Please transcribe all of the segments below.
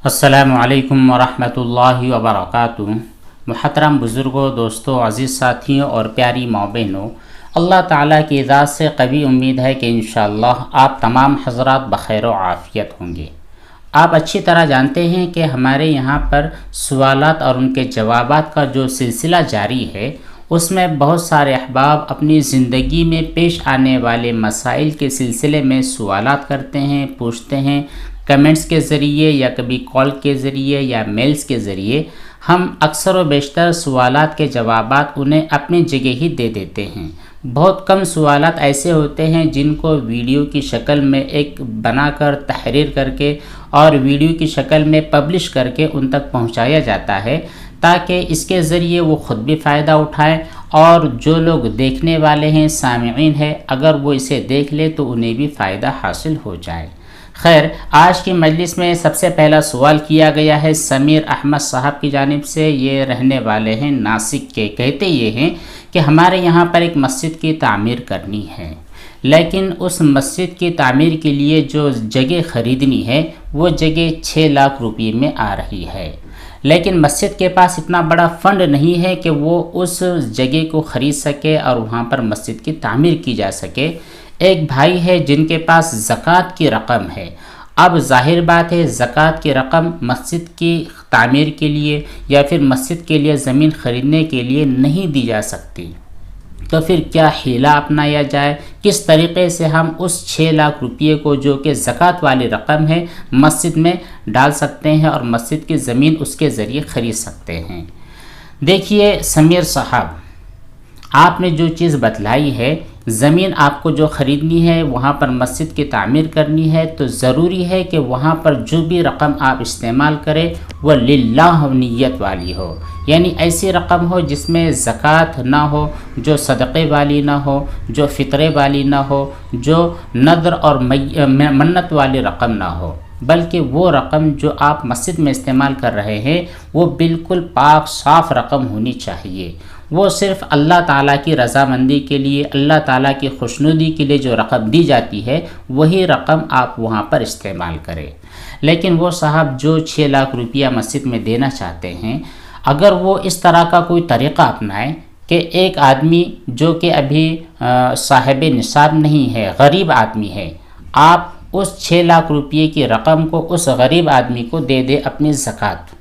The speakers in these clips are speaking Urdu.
السلام علیکم ورحمۃ اللہ وبرکاتہ۔ محترم بزرگوں، دوستوں، عزیز ساتھیوں اور پیاری ماں بہنوں، اللہ تعالیٰ کی ذات سے قوی امید ہے کہ انشاءاللہ آپ تمام حضرات بخیر و عافیت ہوں گے۔ آپ اچھی طرح جانتے ہیں کہ ہمارے یہاں پر سوالات اور ان کے جوابات کا جو سلسلہ جاری ہے، اس میں بہت سارے احباب اپنی زندگی میں پیش آنے والے مسائل کے سلسلے میں سوالات کرتے ہیں، پوچھتے ہیں، کمنٹس کے ذریعے یا کبھی کال کے ذریعے یا میلز کے ذریعے۔ ہم اکثر و بیشتر سوالات کے جوابات انہیں اپنی جگہ ہی دے دیتے ہیں۔ بہت کم سوالات ایسے ہوتے ہیں جن کو ویڈیو کی شکل میں ایک بنا کر تحریر کر کے اور ویڈیو کی شکل میں پبلش کر کے ان تک پہنچایا جاتا ہے، تاکہ اس کے ذریعے وہ خود بھی فائدہ اٹھائیں اور جو لوگ دیکھنے والے ہیں، سامعین ہیں، اگر وہ اسے دیکھ لے تو انہیں بھی فائدہ حاصل ہو جائے۔ خیر، آج کی مجلس میں سب سے پہلا سوال کیا گیا ہے سمیر احمد صاحب کی جانب سے۔ یہ رہنے والے ہیں ناسک کے۔ کہتے یہ ہیں کہ ہمارے یہاں پر ایک مسجد کی تعمیر کرنی ہے، لیکن اس مسجد کی تعمیر کے لیے جو جگہ خریدنی ہے وہ جگہ 6 لاکھ روپے میں آ رہی ہے، لیکن مسجد کے پاس اتنا بڑا فنڈ نہیں ہے کہ وہ اس جگہ کو خرید سکے اور وہاں پر مسجد کی تعمیر کی جا سکے۔ ایک بھائی ہے جن کے پاس زکوٰۃ کی رقم ہے۔ اب ظاہر بات ہے زکوٰۃ کی رقم مسجد کی تعمیر کے لیے یا پھر مسجد کے لیے زمین خریدنے کے لیے نہیں دی جا سکتی، تو پھر کیا حیلہ اپنایا جائے؟ کس طریقے سے ہم اس 6 لاکھ روپے کو جو کہ زکوٰۃ والی رقم ہے مسجد میں ڈال سکتے ہیں اور مسجد کی زمین اس کے ذریعے خرید سکتے ہیں؟ دیکھیے سمیر صاحب، آپ نے جو چیز بتلائی ہے، زمین آپ کو جو خریدنی ہے، وہاں پر مسجد کی تعمیر کرنی ہے، تو ضروری ہے کہ وہاں پر جو بھی رقم آپ استعمال کریں وہ للہ نیت والی ہو، یعنی ایسی رقم ہو جس میں زکوٰۃ نہ ہو، جو صدقے والی نہ ہو، جو فطرے والی نہ ہو، جو نذر اور منت والی رقم نہ ہو، بلکہ وہ رقم جو آپ مسجد میں استعمال کر رہے ہیں وہ بالکل پاک صاف رقم ہونی چاہیے۔ وہ صرف اللہ تعالیٰ کی رضامندی کے لیے، اللہ تعالیٰ کی خوشنودی کے لیے جو رقم دی جاتی ہے وہی رقم آپ وہاں پر استعمال کریں۔ لیکن وہ صاحب جو 6 لاکھ روپیہ مسجد میں دینا چاہتے ہیں، اگر وہ اس طرح کا کوئی طریقہ اپنائیں کہ ایک آدمی جو کہ ابھی صاحب نصاب نہیں ہے، غریب آدمی ہے، آپ اس 6 لاکھ روپے کی رقم کو اس غریب آدمی کو دے دے اپنی زکوٰۃ،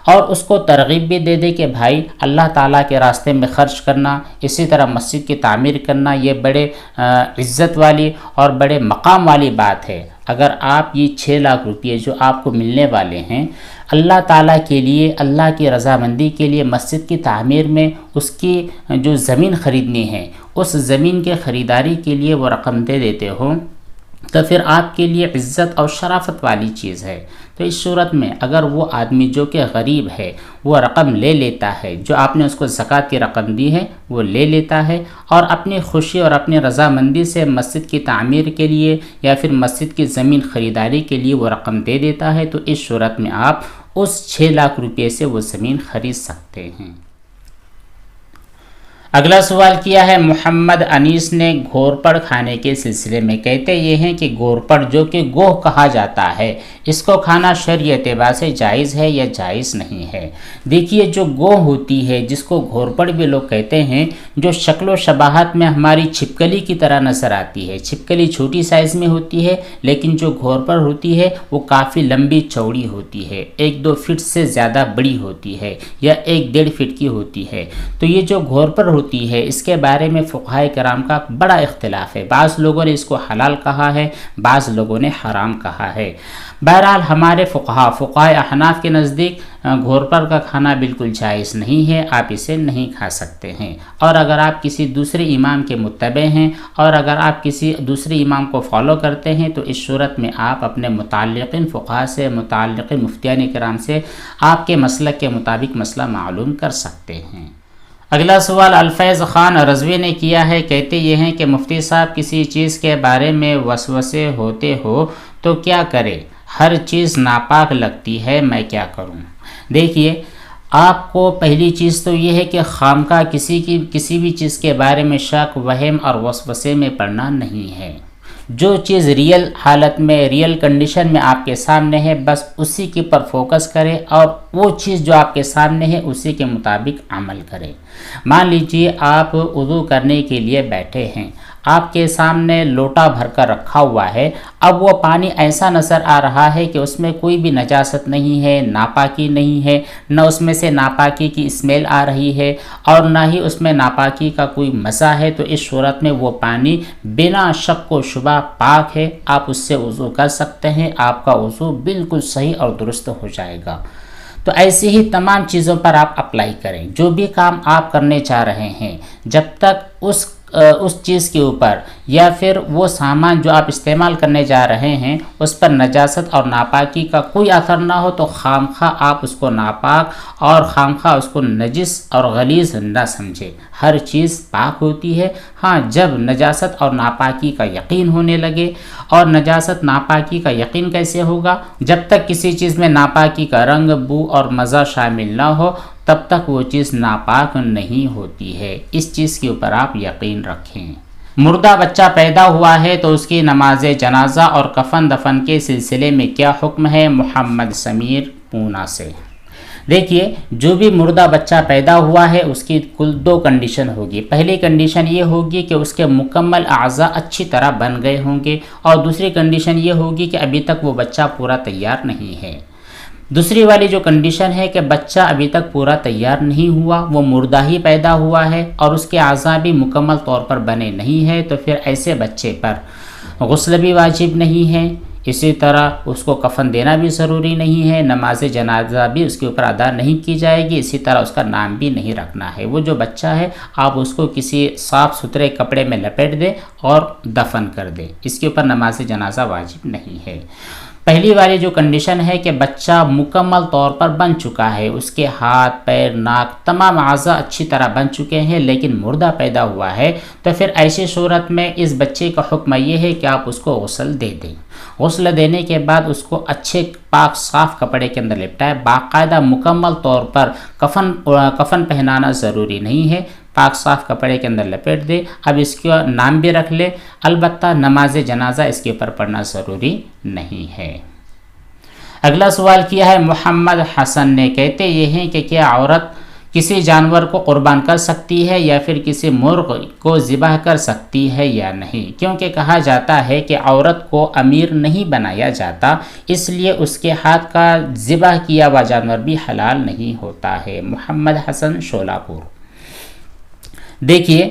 اور اس کو ترغیب بھی دے دے کہ بھائی اللہ تعالیٰ کے راستے میں خرچ کرنا، اسی طرح مسجد کی تعمیر کرنا، یہ بڑے عزت والی اور بڑے مقام والی بات ہے۔ اگر آپ یہ 6 لاکھ روپے جو آپ کو ملنے والے ہیں اللہ تعالیٰ کے لیے، اللہ کی رضامندی کے لیے مسجد کی تعمیر میں اس کی جو زمین خریدنی ہے، اس زمین کے خریداری کے لیے وہ رقم دے دیتے ہو، تو پھر آپ کے لیے عزت اور شرافت والی چیز ہے۔ تو اس صورت میں اگر وہ آدمی جو کہ غریب ہے وہ رقم لے لیتا ہے، جو آپ نے اس کو زکوٰۃ کی رقم دی ہے وہ لے لیتا ہے، اور اپنی خوشی اور اپنی رضامندی سے مسجد کی تعمیر کے لیے یا پھر مسجد کی زمین خریداری کے لیے وہ رقم دے دیتا ہے، تو اس صورت میں آپ اس 6 لاکھ روپے سے وہ زمین خرید سکتے ہیں۔ اگلا سوال کیا ہے محمد انیس نے گھورپڑ کھانے کے سلسلے میں۔ کہتے یہ ہیں کہ گھورپڑ جو کہ گوہ کہا جاتا ہے، اس کو کھانا شرعی اعتبار سے جائز ہے یا جائز نہیں ہے؟ دیکھیے جو گوہ ہوتی ہے، جس کو گھورپڑ بھی لوگ کہتے ہیں، جو شکل و شباہت میں ہماری چھپکلی کی طرح نظر آتی ہے، چھپکلی چھوٹی سائز میں ہوتی ہے، لیکن جو گھورپڑ ہوتی ہے وہ کافی لمبی چوڑی ہوتی ہے، 1-2 فٹ سے زیادہ بڑی ہوتی ہے یا 1-1.5 فٹ کی ہوتی ہے۔ تو یہ جو گھورپڑ ہوتی ہے اس کے بارے میں فقہائے کرام کا بڑا اختلاف ہے، بعض لوگوں نے اس کو حلال کہا ہے، بعض لوگوں نے حرام کہا ہے۔ بہرحال ہمارے فقہائے احناف کے نزدیک گھورپڑ کا کھانا بالکل جائز نہیں ہے، آپ اسے نہیں کھا سکتے ہیں، اور اگر آپ کسی دوسرے امام کے متبع ہیں اور اگر آپ کسی دوسرے امام کو فالو کرتے ہیں تو اس صورت میں آپ اپنے متعلقین فقہاء سے، متعلقین مفتیان کرام سے آپ کے مسلک کے مطابق مسئلہ معلوم کر سکتے ہیں۔ اگلا سوال الفیض خان رضوی نے کیا ہے۔ کہتے یہ ہیں کہ مفتی صاحب کسی چیز کے بارے میں وسوسے ہوتے ہو تو کیا کرے؟ ہر چیز ناپاک لگتی ہے، میں کیا کروں؟ دیکھیے آپ کو پہلی چیز تو یہ ہے کہ خواہ کسی بھی چیز کے بارے میں شک، وہم اور وسوسے میں پڑنا نہیں ہے، جو چیز ریئل حالت میں ریئل کنڈیشن میں آپ کے سامنے ہے بس اسی کے پر فوکس کریں اور وہ چیز جو آپ کے سامنے ہے اسی کے مطابق عمل کریں۔ مان لیجئے آپ وضو کرنے کے لیے بیٹھے ہیں، آپ کے سامنے لوٹا بھر کر رکھا ہوا ہے، اب وہ پانی ایسا نظر آ رہا ہے کہ اس میں کوئی بھی نجاست نہیں ہے، ناپاکی نہیں ہے، نہ اس میں سے ناپاکی کی اسمیل آ رہی ہے اور نہ ہی اس میں ناپاکی کا کوئی مزہ ہے، تو اس صورت میں وہ پانی بنا شک و شبہ پاک ہے، آپ اس سے وضو کر سکتے ہیں، آپ کا وضو بالکل صحیح اور درست ہو جائے گا۔ تو ایسی ہی تمام چیزوں پر آپ اپلائی کریں، جو بھی کام آپ کرنے چاہ رہے ہیں، جب تک اس چیز کے اوپر یا پھر وہ سامان جو آپ استعمال کرنے جا رہے ہیں اس پر نجاست اور ناپاکی کا کوئی اثر نہ ہو تو خامخواہ آپ اس کو ناپاک اور خامخواہ اس کو نجس اور غلیظ نہ سمجھیں۔ ہر چیز پاک ہوتی ہے، ہاں جب نجاست اور ناپاکی کا یقین ہونے لگے۔ اور نجاست ناپاکی کا یقین کیسے ہوگا؟ جب تک کسی چیز میں ناپاکی کا رنگ، بو اور مزہ شامل نہ ہو تب تک وہ چیز ناپاک نہیں ہوتی ہے، اس چیز کے اوپر آپ یقین رکھیں۔ مردہ بچہ پیدا ہوا ہے تو اس کی نماز جنازہ اور کفن دفن کے سلسلے میں کیا حکم ہے؟ محمد سمیر پونا سے۔ دیکھیے، جو بھی مردہ بچہ پیدا ہوا ہے اس کی کل 2 کنڈیشن ہوگی۔ پہلی کنڈیشن یہ ہوگی کہ اس کے مکمل اعضاء اچھی طرح بن گئے ہوں گے، اور دوسری کنڈیشن یہ ہوگی کہ ابھی تک وہ بچہ پورا تیار نہیں ہے۔ دوسری والی جو کنڈیشن ہے کہ بچہ ابھی تک پورا تیار نہیں ہوا، وہ مردہ ہی پیدا ہوا ہے اور اس کے اعضاء بھی مکمل طور پر بنے نہیں ہیں، تو پھر ایسے بچے پر غسل بھی واجب نہیں ہے، اسی طرح اس کو کفن دینا بھی ضروری نہیں ہے، نماز جنازہ بھی اس کے اوپر ادا نہیں کی جائے گی، اسی طرح اس کا نام بھی نہیں رکھنا ہے۔ وہ جو بچہ ہے آپ اس کو کسی صاف ستھرے کپڑے میں لپیٹ دیں اور دفن کر دیں، اس کے اوپر نماز جنازہ واجب نہیں ہے۔ پہلی والی جو کنڈیشن ہے کہ بچہ مکمل طور پر بن چکا ہے، اس کے ہاتھ، پیر، ناک تمام اعضاء اچھی طرح بن چکے ہیں لیکن مردہ پیدا ہوا ہے، تو پھر ایسی صورت میں اس بچے کا حکم یہ ہے کہ آپ اس کو غسل دے دیں۔ غسل دینے کے بعد اس کو اچھے پاک صاف کپڑے کے اندر لپٹائے، باقاعدہ مکمل طور پر کفن پہنانا ضروری نہیں ہے، پاک صاف کپڑے کے اندر لپیٹ دے۔ اب اس کا نام بھی رکھ لے، البتہ نماز جنازہ اس کے اوپر پڑھنا ضروری نہیں ہے۔ اگلا سوال کیا ہے محمد حسن نے، کہتے یہ ہیں کہ کیا عورت کسی جانور کو قربان کر سکتی ہے یا پھر کسی مرغ کو ذبح کر سکتی ہے یا نہیں؟ کیونکہ کہا جاتا ہے کہ عورت کو امیر نہیں بنایا جاتا، اس لیے اس کے ہاتھ کا ذبح کیا ہوا جانور بھی حلال نہیں ہوتا ہے۔ محمد حسن شولاپور۔ دیکھیے،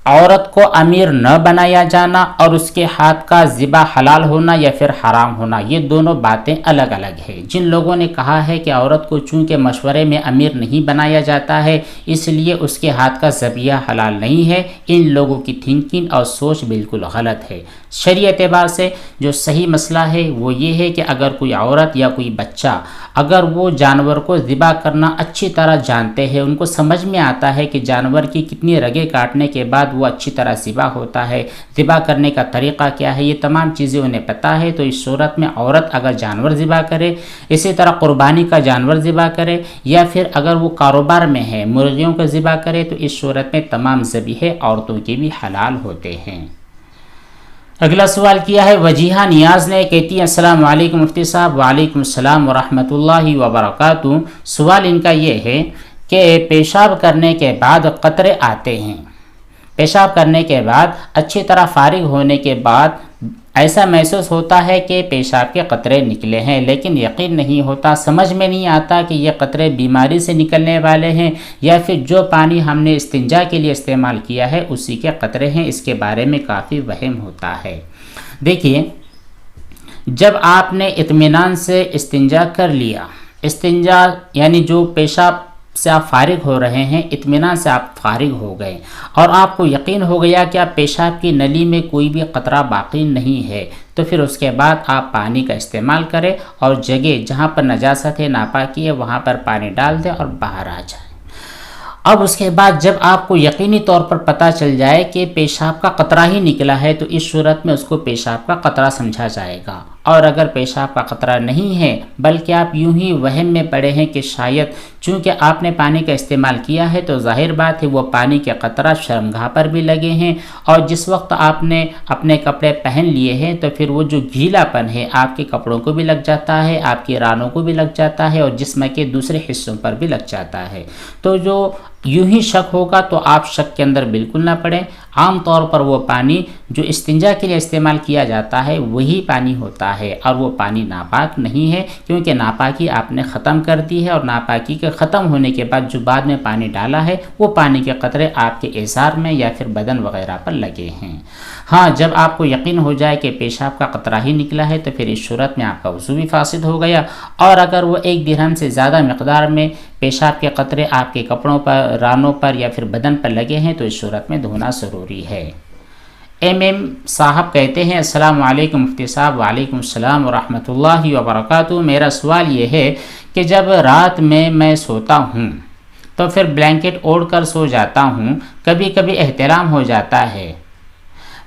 عورت کو امیر نہ بنایا جانا اور اس کے ہاتھ کا ذبح حلال ہونا یا پھر حرام ہونا، یہ دونوں باتیں الگ الگ ہیں۔ جن لوگوں نے کہا ہے کہ عورت کو چونکہ مشورے میں امیر نہیں بنایا جاتا ہے اس لیے اس کے ہاتھ کا ذبیحہ حلال نہیں ہے، ان لوگوں کی تھنکنگ اور سوچ بالکل غلط ہے۔ شرعی اعتبار سے جو صحیح مسئلہ ہے وہ یہ ہے کہ اگر کوئی عورت یا کوئی بچہ اگر وہ جانور کو ذبح کرنا اچھی طرح جانتے ہیں، ان کو سمجھ میں آتا ہے کہ جانور کی کتنی رگیں کاٹنے کے بعد وہ اچھی طرح ذبح ہوتا ہے، ذبح کرنے کا طریقہ کیا ہے، یہ تمام چیزیں انہیں پتہ ہے، تو اس صورت میں عورت اگر جانور ذبح کرے، اسی طرح قربانی کا جانور ذبح کرے یا پھر اگر وہ کاروبار میں ہے مرغیوں کا ذبح کرے، تو اس صورت میں تمام ذبیحے عورتوں کے بھی حلال ہوتے ہیں۔ اگلا سوال کیا ہے وجیہہ نیاز نے، کہتی ہیں السلام علیکم مفتی صاحب۔ وعلیکم السلام ورحمۃ اللہ وبرکاتہ۔ سوال ان کا یہ ہے کہ پیشاب کرنے کے بعد قطرے آتے ہیں، پیشاب کرنے کے بعد اچھی طرح فارغ ہونے کے بعد ایسا محسوس ہوتا ہے کہ پیشاب کے قطرے نکلے ہیں، لیکن یقین نہیں ہوتا، سمجھ میں نہیں آتا کہ یہ قطرے بیماری سے نکلنے والے ہیں یا پھر جو پانی ہم نے استنجا کے لیے استعمال کیا ہے اسی کے قطرے ہیں، اس کے بارے میں کافی وہم ہوتا ہے۔ دیکھیے، جب آپ نے اطمینان سے استنجا کر لیا، استنجا یعنی جو پیشاب سے آپ فارغ ہو رہے ہیں، اطمینان سے آپ فارغ ہو گئے اور آپ کو یقین ہو گیا کہ آپ پیشاب کی نلی میں کوئی بھی قطرہ باقی نہیں ہے، تو پھر اس کے بعد آپ پانی کا استعمال کریں اور جگہ جہاں پر نجاست ہے، ناپاکی ہے، وہاں پر پانی ڈال دیں اور باہر آ جائیں۔ اب اس کے بعد جب آپ کو یقینی طور پر پتہ چل جائے کہ پیشاب کا قطرہ ہی نکلا ہے، تو اس صورت میں اس کو پیشاب کا قطرہ سمجھا جائے گا اور اگر پیشاب کا قطرہ نہیں ہے بلکہ آپ یوں ہی وہم میں پڑے ہیں کہ شاید چونکہ آپ نے پانی کا استعمال کیا ہے تو ظاہر بات ہے وہ پانی کے قطرہ شرمگاہ پر بھی لگے ہیں، اور جس وقت آپ نے اپنے کپڑے پہن لیے ہیں تو پھر وہ جو گیلا پن ہے آپ کے کپڑوں کو بھی لگ جاتا ہے، آپ کی رانوں کو بھی لگ جاتا ہے، اور جسم کے دوسرے حصوں پر بھی لگ جاتا ہے۔ تو جو یوں ہی شک ہوگا تو آپ شک کے اندر بالکل نہ پڑیں۔ عام طور پر وہ پانی جو استنجا کے لیے استعمال کیا جاتا ہے وہی پانی ہوتا ہے، اور وہ پانی ناپاک نہیں ہے، کیونکہ ناپاکی آپ نے ختم کر دی ہے، اور ناپاکی کے ختم ہونے کے بعد جو بعد میں پانی ڈالا ہے وہ پانی کے قطرے آپ کے اظہار میں یا پھر بدن وغیرہ پر لگے ہیں۔ ہاں، جب آپ کو یقین ہو جائے کہ پیشاب کا قطرہ ہی نکلا ہے تو پھر اس صورت میں آپ کا وضو بھی فاسد ہو گیا، اور اگر وہ 1 درہم سے زیادہ مقدار میں پیشاب کے قطرے آپ کے کپڑوں پر، رانوں پر یا پھر بدن پر لگے ہیں تو اس صورت میں دھونا ضروری ہے۔ ایم صاحب کہتے ہیں السلام علیکم مفتی صاحب۔ وعلیکم السلام ورحمۃ اللہ وبرکاتہ۔ میرا سوال یہ ہے کہ جب رات میں سوتا ہوں تو پھر بلینکٹ اوڑھ کر سو جاتا ہوں، کبھی کبھی احتلام ہو جاتا ہے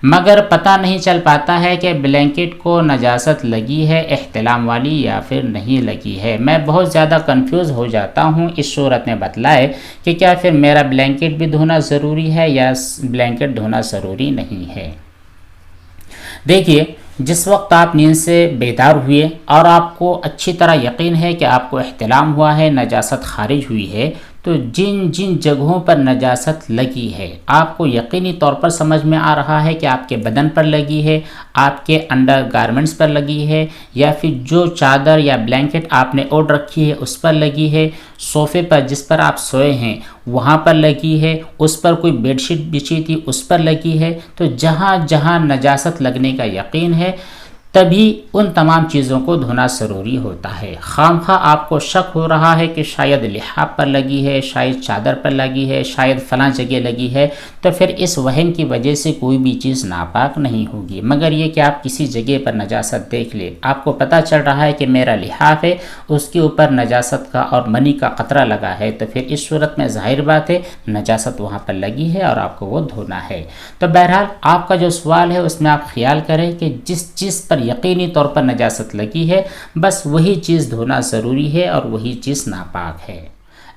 مگر پتہ نہیں چل پاتا ہے کہ بلینکٹ کو نجاست لگی ہے احتلام والی یا پھر نہیں لگی ہے۔ میں بہت زیادہ کنفیوز ہو جاتا ہوں، اس صورت میں بتلائے کہ کیا پھر میرا بلینکٹ بھی دھونا ضروری ہے یا بلینکٹ دھونا ضروری نہیں ہے۔ دیکھیے، جس وقت آپ نیند سے بیدار ہوئے اور آپ کو اچھی طرح یقین ہے کہ آپ کو احتلام ہوا ہے، نجاست خارج ہوئی ہے، تو جن جن جگہوں پر نجاست لگی ہے آپ کو یقینی طور پر سمجھ میں آ رہا ہے کہ آپ کے بدن پر لگی ہے، آپ کے انڈر گارمنٹس پر لگی ہے، یا پھر جو چادر یا بلینکٹ آپ نے اوڑھ رکھی ہے اس پر لگی ہے، صوفے پر جس پر آپ سوئے ہیں وہاں پر لگی ہے، اس پر کوئی بیڈ شیٹ بچھی تھی اس پر لگی ہے، تو جہاں جہاں نجاست لگنے کا یقین ہے تبھی ان تمام چیزوں کو دھونا ضروری ہوتا ہے۔ خواہ آپ کو شک ہو رہا ہے کہ شاید لحاف پر لگی ہے، شاید چادر پر لگی ہے، شاید فلاں جگہ لگی ہے، تو پھر اس وہم کی وجہ سے کوئی بھی چیز ناپاک نہیں ہوگی، مگر یہ کہ آپ کسی جگہ پر نجاست دیکھ لیں، آپ کو پتہ چل رہا ہے کہ میرا لحاف ہے، اس کے اوپر نجاست کا اور منی کا قطرہ لگا ہے، تو پھر اس صورت میں ظاہر بات ہے نجاست وہاں پر لگی ہے اور آپ کو وہ دھونا ہے۔ تو بہرحال آپ کا جو سوال ہے اس میں آپ خیال کریں کہ جس چیز پر یقینی طور پر نجاست لگی ہے بس وہی چیز دھونا ضروری ہے اور وہی چیز ناپاک ہے۔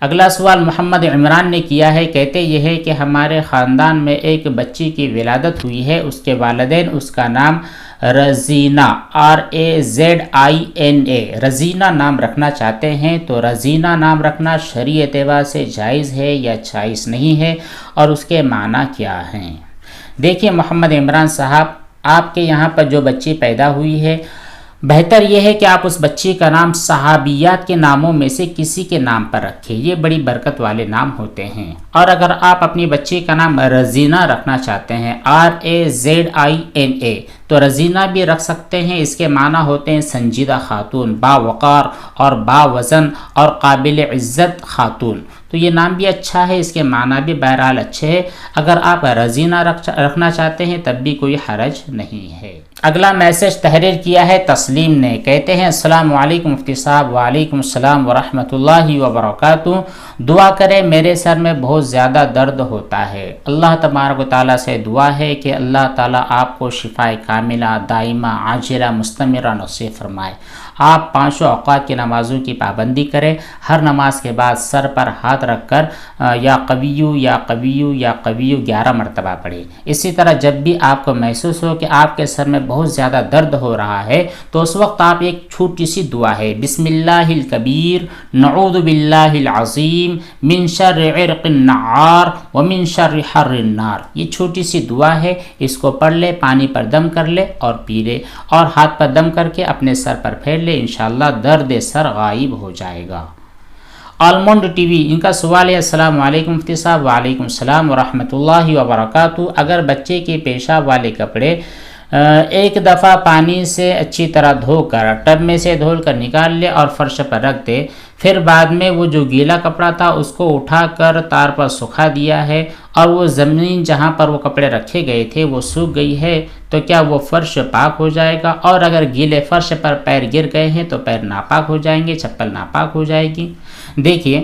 اگلا سوال محمد عمران نے کیا ہے، کہتے یہ ہے کہ ہمارے خاندان میں ایک بچی کی ولادت ہوئی ہے، اس کے والدین اس کا نام رزینہ RAZINA رزینہ نام رکھنا چاہتے ہیں، تو رزینہ نام رکھنا شرعی اعتبار سے جائز ہے یا جائز نہیں ہے، اور اس کے معنی کیا ہیں؟ دیکھیے محمد عمران صاحب، آپ کے یہاں پر جو بچی پیدا ہوئی ہے بہتر یہ ہے کہ آپ اس بچی کا نام صحابیات کے ناموں میں سے کسی کے نام پر رکھیں، یہ بڑی برکت والے نام ہوتے ہیں۔ اور اگر آپ اپنی بچی کا نام رزینہ رکھنا چاہتے ہیں RAZINA تو رزینہ بھی رکھ سکتے ہیں، اس کے معنی ہوتے ہیں سنجیدہ خاتون، باوقار اور باوزن اور قابل عزت خاتون، تو یہ نام بھی اچھا ہے، اس کے معنی بھی بہرحال اچھے ہیں۔ اگر آپ رزینہ رکھنا چاہتے ہیں تب بھی کوئی حرج نہیں ہے۔ اگلا میسج تحریر کیا ہے تسلیم نے، کہتے ہیں السلام علیکم مفتی صاحب۔ وعلیکم السلام ورحمۃ اللہ وبرکاتہ۔ دعا کریں، میرے سر میں بہت زیادہ درد ہوتا ہے، اللہ تبارک و تعالیٰ سے دعا ہے کہ اللہ تعالیٰ آپ کو شفائے کاملہ دائمہ عاجلہ مستمرہ نصیب فرمائے۔ آپ 5 اوقات کی نمازوں کی پابندی کریں، ہر نماز کے بعد سر پر ہاتھ رکھ کر یا قویو یا قویو یا قویو 11 مرتبہ پڑھیں۔ اسی طرح جب بھی آپ کو محسوس ہو کہ آپ کے سر میں بہت زیادہ درد ہو رہا ہے تو اس وقت آپ ایک چھوٹی سی دعا ہے، بسم اللہ الکبیر نعوذ باللہ العظیم من شر عرق النعار ومن شر حر النار، یہ چھوٹی سی دعا ہے، اس کو پڑھ لے، پانی پر دم کر لے اور پی لے، اور ہاتھ پر دم کر کے اپنے سر پر پھیر لے، انشاءاللہ درد سر غائب ہو جائے گا۔ آلمونڈ ٹی وی، ان کا سوال ہے السلام علیکم مفتی صاحب۔ وعلیکم السلام ورحمۃ اللہ وبرکاتہ۔ اگر بچے کے پیشاب والے کپڑے ایک دفعہ پانی سے اچھی طرح دھو کر ٹب میں سے دھول کر نکال لے اور فرش پر رکھ دے، پھر بعد میں وہ جو گیلا کپڑا تھا اس کو اٹھا کر تار پر سکھا دیا ہے اور وہ زمین جہاں پر وہ کپڑے رکھے گئے تھے وہ سوکھ گئی ہے، تو کیا وہ فرش پاک ہو جائے گا؟ اور اگر گیلے فرش پر پیر گر گئے ہیں تو پیر ناپاک ہو جائیں گے، چپل ناپاک ہو جائے گی؟ دیکھیے،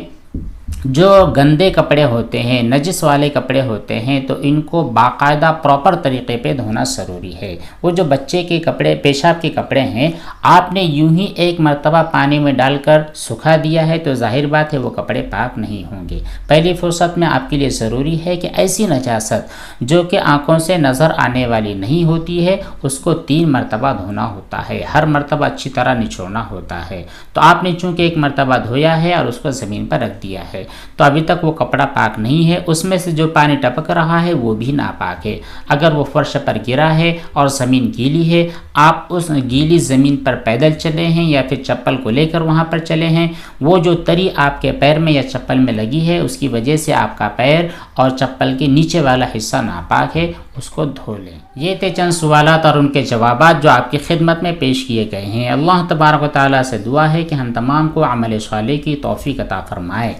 جو گندے کپڑے ہوتے ہیں، نجس والے کپڑے ہوتے ہیں، تو ان کو باقاعدہ پراپر طریقے پہ دھونا ضروری ہے۔ وہ جو بچے کے کپڑے، پیشاب کے کپڑے ہیں، آپ نے یوں ہی ایک مرتبہ پانی میں ڈال کر سکھا دیا ہے تو ظاہر بات ہے وہ کپڑے پاک نہیں ہوں گے۔ پہلی فرصت میں آپ کے لیے ضروری ہے کہ ایسی نجاست جو کہ آنکھوں سے نظر آنے والی نہیں ہوتی ہے اس کو 3 مرتبہ دھونا ہوتا ہے، ہر مرتبہ اچھی طرح نچوڑنا ہوتا ہے۔ تو آپ نے چونکہ ایک مرتبہ دھویا ہے اور اس کو زمین پر رکھ دیا ہے تو ابھی تک وہ کپڑا پاک نہیں ہے، اس میں سے جو پانی ٹپک رہا ہے وہ بھی ناپاک ہے۔ اگر وہ فرش پر گرا ہے اور زمین گیلی ہے، آپ اس گیلی زمین پر پیدل چلے ہیں یا پھر چپل کو لے کر وہاں پر چلے ہیں، وہ جو تری آپ کے پیر میں یا چپل میں لگی ہے اس کی وجہ سے آپ کا پیر اور چپل کے نیچے والا حصہ ناپاک ہے، اس کو دھو لیں۔ یہ تھے چند سوالات اور ان کے جوابات جو آپ کی خدمت میں پیش کیے گئے ہیں۔ اللہ تبارک و تعالیٰ سے دعا ہے کہ ہم تمام کو عمل صالح کی توفیق عطا فرمائے،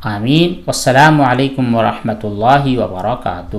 آمین۔ والسلام علیکم ورحمۃ اللہ وبرکاتہ۔